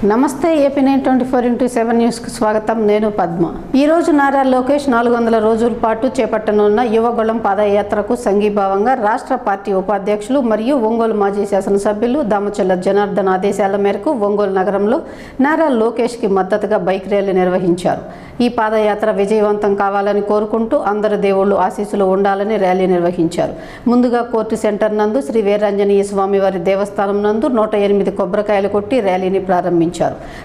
నమస్తే AP 24x7 న్యూస్కు స్వాగతం. నేను పద్మ. ఈరోజు నారా లోకేష్ 400 రోజుల పాటు చేపట్టనున్న యువగళం పాదయాత్రకు సంఘీభావంగా రాష్ట్ర పార్టీ ఉపాధ్యక్షులు మరియు ఒంగోలు మాజీ శాసనసభ్యులు దామచల్ల జనార్దన్ ఆదేశాల మేరకు ఒంగోలు నగరంలో నారా లోకేష్కి మద్దతుగా బైక్ ర్యాలీ నిర్వహించారు. ఈ పాదయాత్ర విజయవంతం కావాలని కోరుకుంటూ అందరి దేవుళ్ళు ఆశీస్సులు ఉండాలని ర్యాలీ నిర్వహించారు. ముందుగా కోర్టు సెంటర్ నందు శ్రీ వీరాంజనేయ స్వామివారి దేవస్థానం నందు 108 కొబ్బరికాయలు కొట్టి ర్యాలీని ప్రారంభించారు.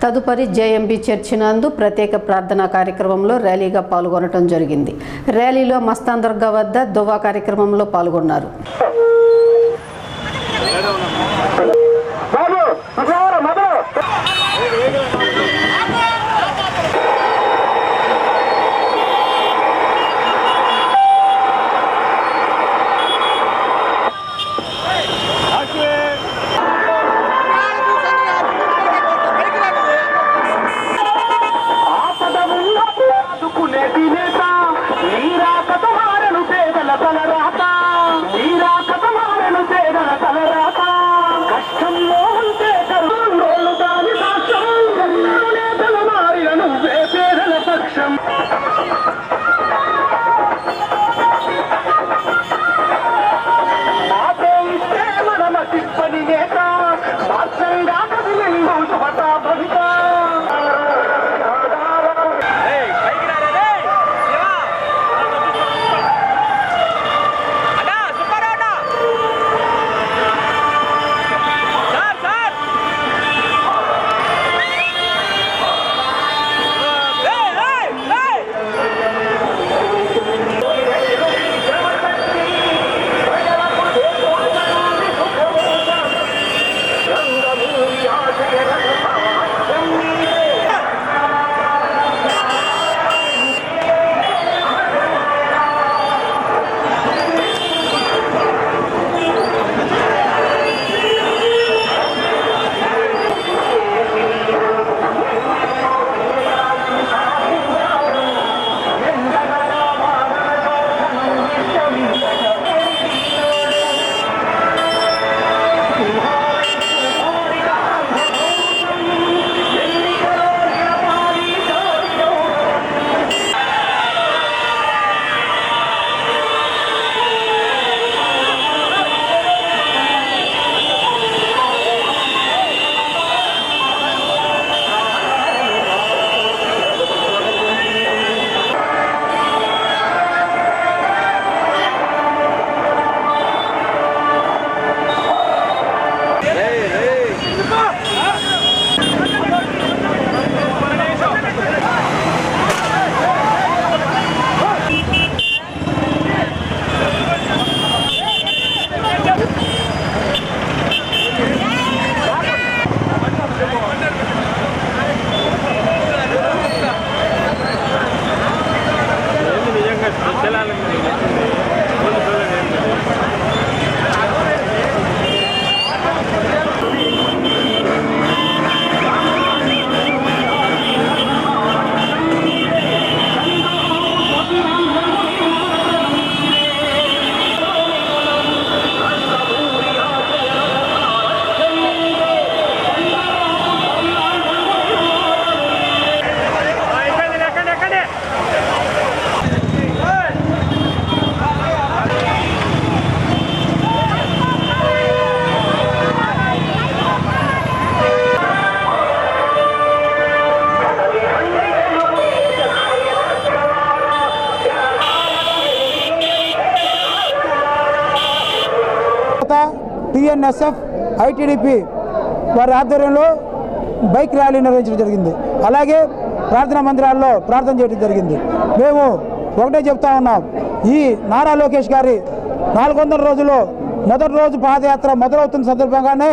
తదుపరి జేఎంబీ చర్చి నందు ప్రత్యేక ప్రార్థనా కార్యక్రమంలో ర్యాలీగా పాల్గొనడం జరిగింది. ర్యాలీలో మస్తాన్ దర్గా వద్ద దువా కార్యక్రమంలో పాల్గొన్నారు. టీఎన్ఎస్ఎఫ్ ఐటీడీపీ వారి ఆధ్వర్యంలో బైక్ ర్యాలీ నిర్వహించడం జరిగింది. అలాగే ప్రార్థనా మందిరాల్లో ప్రార్థన చేయడం జరిగింది. మేము ఒకటే చెప్తా ఉన్నాం, ఈ నారా లోకేష్ గారి 400 రోజుల్లో మొదటి రోజు పాదయాత్ర మొదలవుతున్న సందర్భంగానే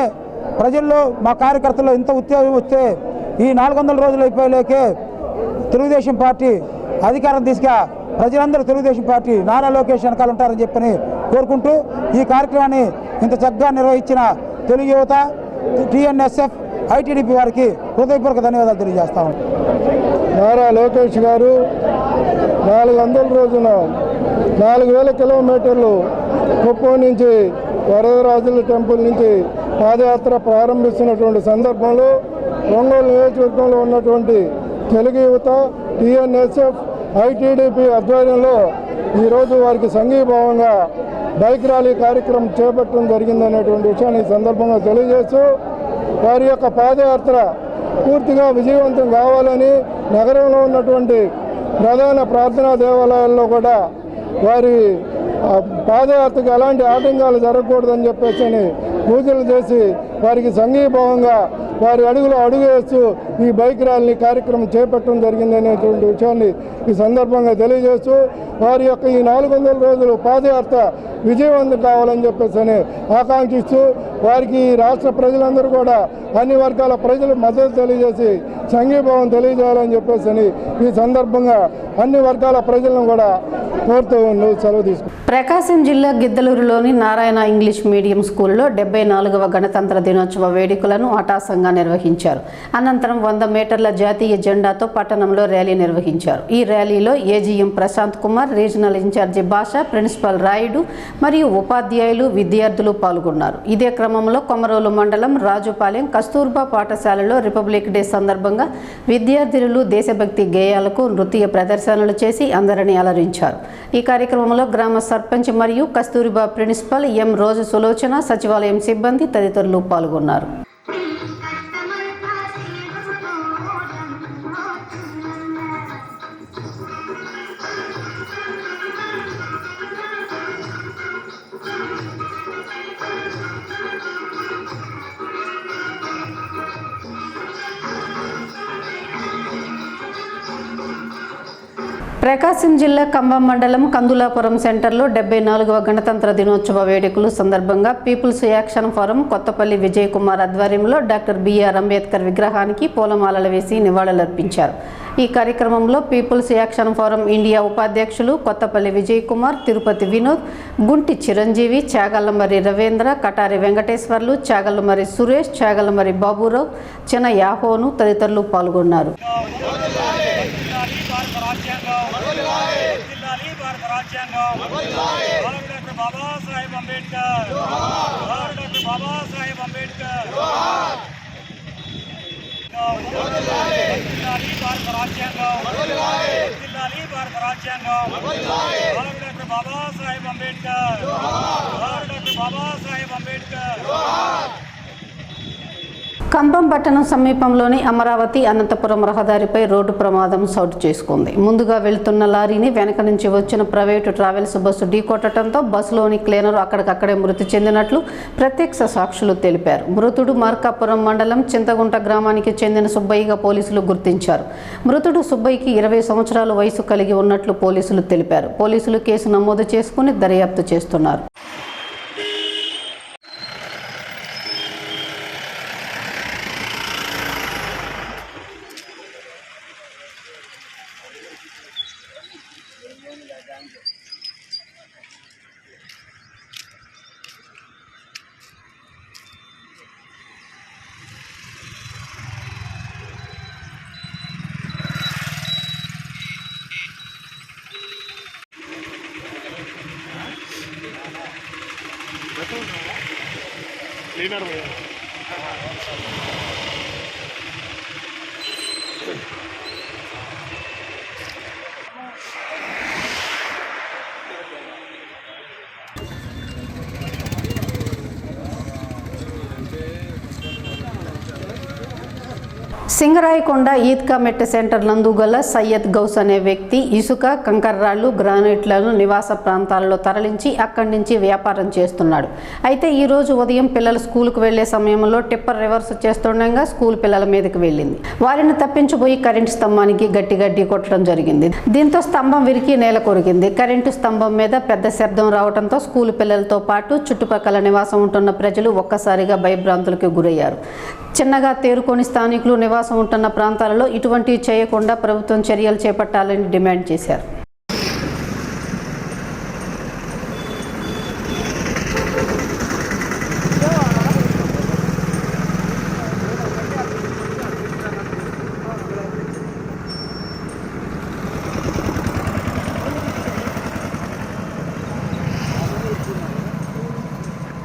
ప్రజల్లో మా కార్యకర్తలు ఇంత ఉత్తేజం వస్తే ఈ 400 రోజులు అయిపోయలేకే తెలుగుదేశం పార్టీ అధికారం తీసుగా ప్రజలందరూ తెలుగుదేశం పార్టీ నారా లోకేష్ వెనకాల ఉంటారని చెప్పని కోరుకుంటూ ఈ కార్యక్రమాన్ని ఇంత చక్కగా నిర్వహించిన తెలుగు యువత టీఎన్ఎస్ఎఫ్ ఐటీడీపీ వారికి హృదయపూర్వక ధన్యవాదాలు తెలియజేస్తాము. నారా లోకేష్ గారు 400 రోజున 4000 కిలోమీటర్లు కుప్పం నుంచి వరదరాజుల టెంపుల్ నుంచి పాదయాత్ర ప్రారంభిస్తున్నటువంటి సందర్భంలో ఒంగోలు నియోజకవర్గంలో ఉన్నటువంటి తెలుగు యువత, టీఎన్ఎస్ఎఫ్, ఐటీడీపీ ఆధ్వర్యంలో ఈరోజు వారికి సంఘీభావంగా బైక్ ర్యాలీ కార్యక్రమం చేపట్టడం జరిగిందనేటువంటి విషయాన్ని ఈ సందర్భంగా తెలియజేస్తూ వారి యొక్క పాదయాత్ర పూర్తిగా విజయవంతం కావాలని నగరంలో ఉన్నటువంటి ప్రధాన ప్రార్థనా దేవాలయాల్లో కూడా వారి పాదయాత్రకు ఎలాంటి ఆటంకాలు జరగకూడదని చెప్పేసి పూజలు చేసి వారికి సంఘీభావంగా వారి అడుగులో అడుగు వేస్తూ ఈ బైక్ ర్యాలీ కార్యక్రమం చేపట్టడం జరిగిందనేటువంటి విషయాన్ని ఈ సందర్భంగా తెలియజేస్తూ వారి యొక్క ఈ 400 రోజులు పాదయాత్ర విజయవంతం కావాలని చెప్పేసి ఆకాంక్షిస్తూ వారికి ఈ రాష్ట్ర ప్రజలందరూ కూడా అన్ని వర్గాల ప్రజలు మద్దతు తెలియజేసి సంఘీభావం తెలియజేయాలని చెప్పేసి ఈ సందర్భంగా అన్ని వర్గాల ప్రజలను కూడా కోరుతూ సెలవు తీసుకుంటాం. ప్రకాశం జిల్లా గిద్దలూరులోని నారాయణ ఇంగ్లీష్ మీడియం స్కూల్లో 74వ గణతంత్ర దినోత్సవ వేడుకలను అటాసంగా నిర్వహించారు. అనంతరం 100 మీటర్ల జాతీయ జెండాతో పట్టణంలో ర్యాలీ నిర్వహించారు. ఈ ర్యాలీలో AGM Prashant Kumar, regional incharge Basha, principal Rayudu మరియు ఉపాధ్యాయులు, విద్యార్థులు పాల్గొన్నారు. ఇదే క్రమంలో కొమరోలు మండలం రాజుపాలెం కస్తూర్బా పాఠశాలలో రిపబ్లిక్ డే సందర్భంగా విద్యార్థులు దేశభక్తి గేయాలకు నృత్య ప్రదర్శనలు చేసి అందరినీ అలరించారు. ఈ కార్యక్రమంలో గ్రామ సర్పంచ్ మరియు కస్తూరిబా ప్రిన్సిపల్ ఎం రోజు సులోచన, సచివాలయం సిబ్బంది తదితరులు పాల్గొన్నారు. ప్రకాశం జిల్లా కంభం మండలం కందులాపురం సెంటర్లో 74వ గణతంత్ర దినోత్సవ వేడుకలు సందర్భంగా People's Action Forum Kottapalli Vijay Kumar ఆధ్వర్యంలో డాక్టర్ బిఆర్ అంబేద్కర్ విగ్రహానికి పూలమాలలు వేసి నివాళులర్పించారు. ఈ కార్యక్రమంలో పీపుల్స్ యాక్షన్ ఫోరం ఇండియా ఉపాధ్యక్షులు కొత్తపల్లి విజయ్ కుమార్, తిరుపతి వినోద్, గుంటి చిరంజీవి, చాగల్లమరి రవీంద్ర, కటారి వెంకటేశ్వర్లు, చాగల్లమరి సురేష్, చాగల్లమరి బాబురావు, చిన్న యాహోను తదితరులు పాల్గొన్నారు. బాబాసాహెబ్ అంబేద్కర్ బాబాసాహెబ్ అంబేద్కర్ భారత రాజ్యాంగం భారత రాజ్యాంగం డాక్టర్ బాబాసాహెబ్ అంబేద్కర్ బాబాసాహెబ్ అంబేద్కర్. కంభం పట్టణం సమీపంలోని అమరావతి అనంతపురం రహదారిపై రోడ్డు ప్రమాదం చోటు చేసుకుంది. ముందుగా వెళ్తున్న లారీని వెనక నుంచి వచ్చిన ప్రైవేటు ట్రావెల్స్ బస్సు ఢీకొట్టడంతో బస్సులోని క్లీనర్ అక్కడికక్కడే మృతి చెందినట్లు ప్రత్యక్ష సాక్షులు తెలిపారు. మృతుడు మార్కాపురం మండలం చింతగుంట గ్రామానికి చెందిన సుబ్బయ్యగా పోలీసులు గుర్తించారు. మృతుడు సుబ్బయ్యకి 20 సంవత్సరాల వయసు కలిగి ఉన్నట్లు పోలీసులు తెలిపారు. పోలీసులు కేసు నమోదు చేసుకుని దర్యాప్తు చేస్తున్నారు. సింగరాయకొండ ఈద్గా మెట్ట సెంటర్ నందు గల సయ్యద్ గౌస్ అనే వ్యక్తి ఇసుక, కంకర్రాళ్లు, గ్రానైట్లను నివాస ప్రాంతాలలో తరలించి అక్కడి నుంచి వ్యాపారం చేస్తున్నాడు. అయితే ఈ రోజు ఉదయం పిల్లలు స్కూల్కు వెళ్లే సమయంలో టిప్పర్ రివర్స్ చేస్తుండగా స్కూల్ పిల్లల మీదకి వెళ్ళింది. వారిని తప్పించబోయి కరెంటు స్తంభానికి గట్టి కొట్టడం జరిగింది. దీంతో స్తంభం విరిగి నేల కొరిగింది. కరెంటు స్తంభం మీద పెద్ద శబ్దం రావడంతో స్కూల్ పిల్లలతో పాటు చుట్టుపక్కల నివాసం ఉంటున్న ప్రజలు ఒక్కసారిగా భయభ్రాంతులకు గురయ్యారు. చిన్నగా తేరుకొని స్థానికులు నివాసం ఉంటున్న ప్రాంతాలలో ఇటువంటివి చేయకుండా ప్రభుత్వం చర్యలు చేపట్టాలని డిమాండ్ చేశారు.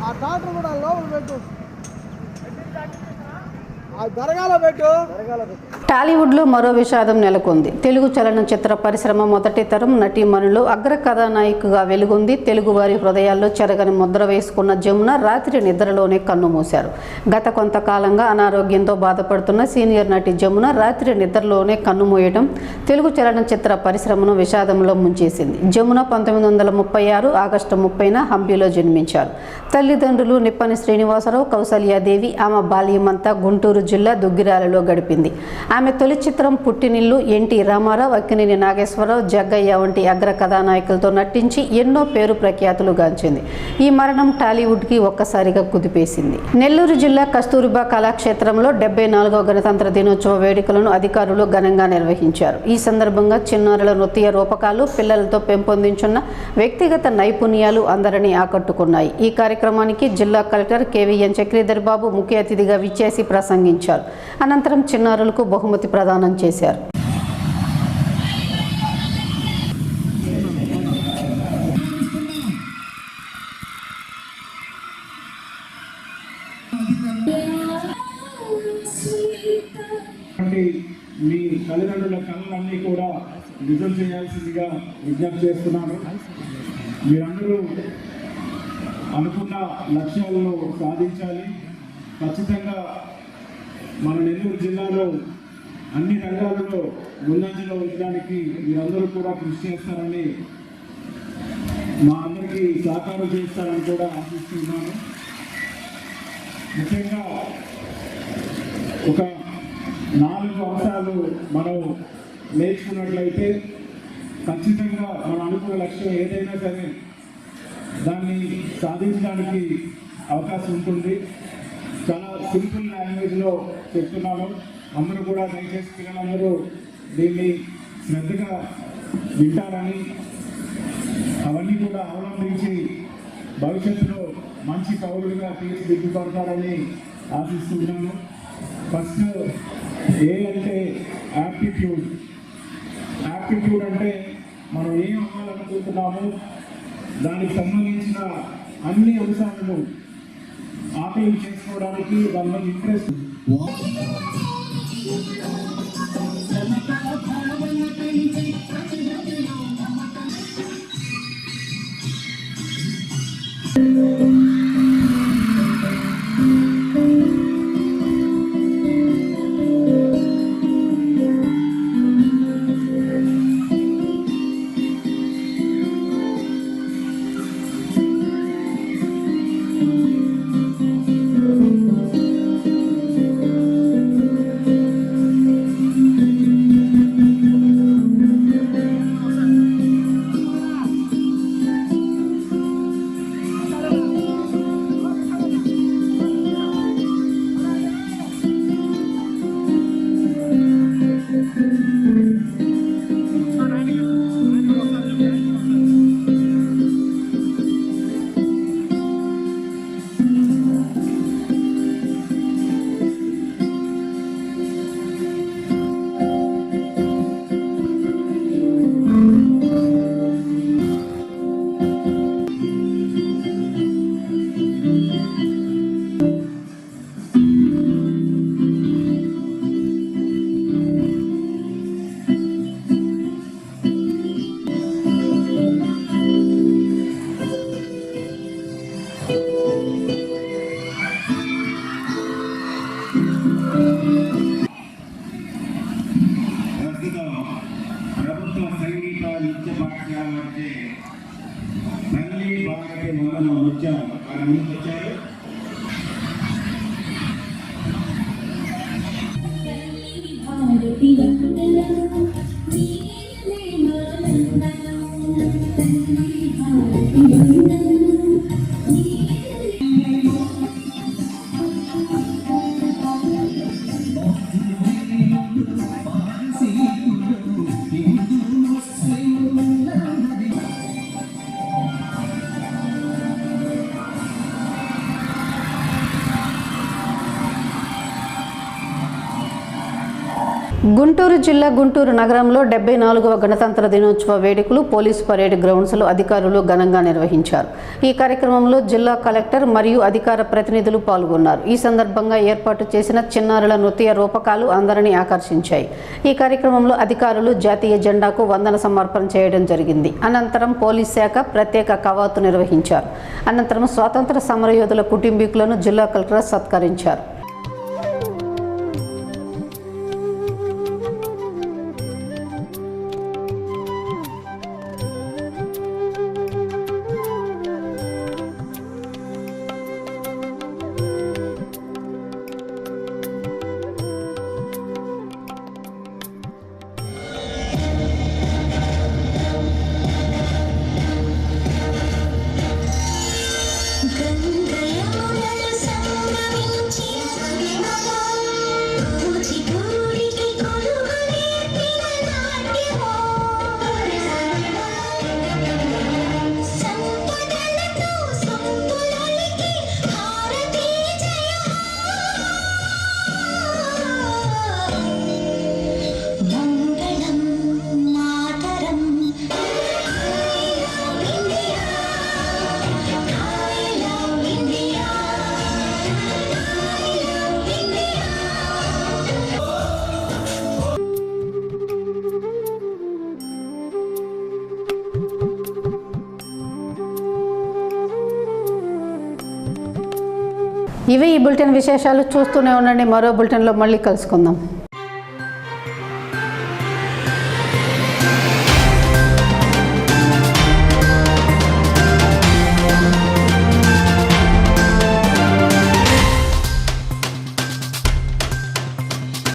ఆ డాక్టర్ కూడా లోపల పెట్టు. టాలీవుడ్లో మరో విషాదం నెలకొంది. తెలుగు చలనచిత్ర పరిశ్రమ మొదటి తరం నటీమణులు అగ్ర కథానాయికగా వెలుగొంది. తెలుగువారి హృదయాల్లో చెరగని ముద్ర వేసుకున్న జమున రాత్రి నిద్రలోనే కన్నుమూశారు. గత కొంతకాలంగా అనారోగ్యంతో బాధపడుతున్న సీనియర్ నటి జమున రాత్రి నిద్రలోనే కన్నుమూయడం తెలుగు చలనచిత్ర పరిశ్రమను విషాదంలో ముంచేసింది. జమున 1936 ఆగస్టు 30న హంపీలో జన్మించారు. తల్లిదండ్రులు నిప్పని శ్రీనివాసరావు, కౌసల్యాదేవి. ఆమె బాల్యమంతా గుంటూరు జిల్లా దుగ్గిరాలలో గడిపింది. ఆమె తొలి చిత్రం పుట్టినిల్లు ఎన్టీ రామారావు, అక్కినేని నాగేశ్వరరావు, జగ్గయ్య వంటి అగ్ర కథానాయకులతో నటించి ఎన్నో పేరు ప్రఖ్యాతులు గాంచింది. ఈ మరణం టాలీవుడ్కి ఒక్కసారిగా కుదిపేసింది. నెల్లూరు జిల్లా కస్తూరిబా కళాక్షేత్రంలో 74వ గణతంత్ర దినోత్సవ వేడుకలను అధికారులు ఘనంగా నిర్వహించారు. ఈ సందర్భంగా చిన్నారుల నృత్య రూపకాలు, పిల్లలతో పెంపొందించున్న వ్యక్తిగత నైపుణ్యాలు అందరినీ ఆకట్టుకున్నాయి. ఈ కార్యక్రమానికి జిల్లా కలెక్టర్ కేవీఎన్ చక్రీధర్ బాబు ముఖ్య అతిథిగా విచ్చేసి ప్రసంగించారు. అనంతరం చిన్నారులకు బహుమతి ప్రదానం చేశారు. మీ తల్లిదండ్రుల కళలన్నీ కూడా నిజం చేయాల్సిందిగా విజ్ఞప్తి చేస్తున్నాను. మీరందరూ అనుకున్న లక్ష్యాలను సాధించాలి. ఖచ్చితంగా మన నెల్లూరు జిల్లాలో అన్ని రంగాలలో ముందంజలో ఉంచడానికి మీరందరూ కూడా కృషి చేస్తారని, మా అందరికీ సహకారం చేస్తారని కూడా ఆశిస్తున్నాను. ముఖ్యంగా ఒక 4 అంశాలు మనం నేర్చుకున్నట్లయితే ఖచ్చితంగా మనం అనుకున్న లక్ష్యం ఏదైనా సరే దాన్ని సాధించడానికి అవకాశం ఉంటుంది. చాలా సింపుల్ లాంగ్వేజ్లో చెప్తున్నాను. అందరూ కూడా దయచేసి పిల్లలందరూ దీన్ని శ్రద్ధగా వింటారని, అవన్నీ కూడా అవలంబించి భవిష్యత్తులో మంచి పౌరులుగా తీర్చిదిద్దుపడతారని ఆశిస్తున్నాను. ఫస్ట్ ఏ అంటే యాప్టిట్యూడ్. యాప్టిట్యూడ్ అంటే మనం ఏం అవ్వాలనుకుంటున్నామో దానికి సంబంధించిన అన్ని అంశాలను ఆకలింపు చేసుకోవడానికి దాని మీద ఇంట్రెస్ట్. ప్రభుత్వ సంగీత నృత్య పాఠశాల వచ్చే తల్లి భారతి మొదలు నృత్యం వారి ముందుకు వచ్చారు. గుంటూరు జిల్లా గుంటూరు నగరంలో 74వ గణతంత్ర దినోత్సవ వేడుకలు పోలీస్ పరేడ్ గ్రౌండ్స్లో అధికారులు ఘనంగా నిర్వహించారు. ఈ కార్యక్రమంలో జిల్లా కలెక్టర్ మరియు అధికార ప్రతినిధులు పాల్గొన్నారు. ఈ సందర్భంగా ఏర్పాటు చేసిన చిన్నారుల నృత్య రూపకాలు అందరినీ ఆకర్షించాయి. ఈ కార్యక్రమంలో అధికారులు జాతీయ జెండాకు వందన సమర్పణ చేయడం జరిగింది. అనంతరం పోలీస్ శాఖ ప్రత్యేక కవాతు నిర్వహించారు. అనంతరం స్వాతంత్ర సమరయోధుల కుటుంబీకులను జిల్లా కలెక్టర్ సత్కరించారు. ఇవి ఈ బులెటిన్ విశేషాలు. చూస్తూనే ఉండండి. మరో బులెటిన్లో మళ్ళీ కలుసుకుందాం.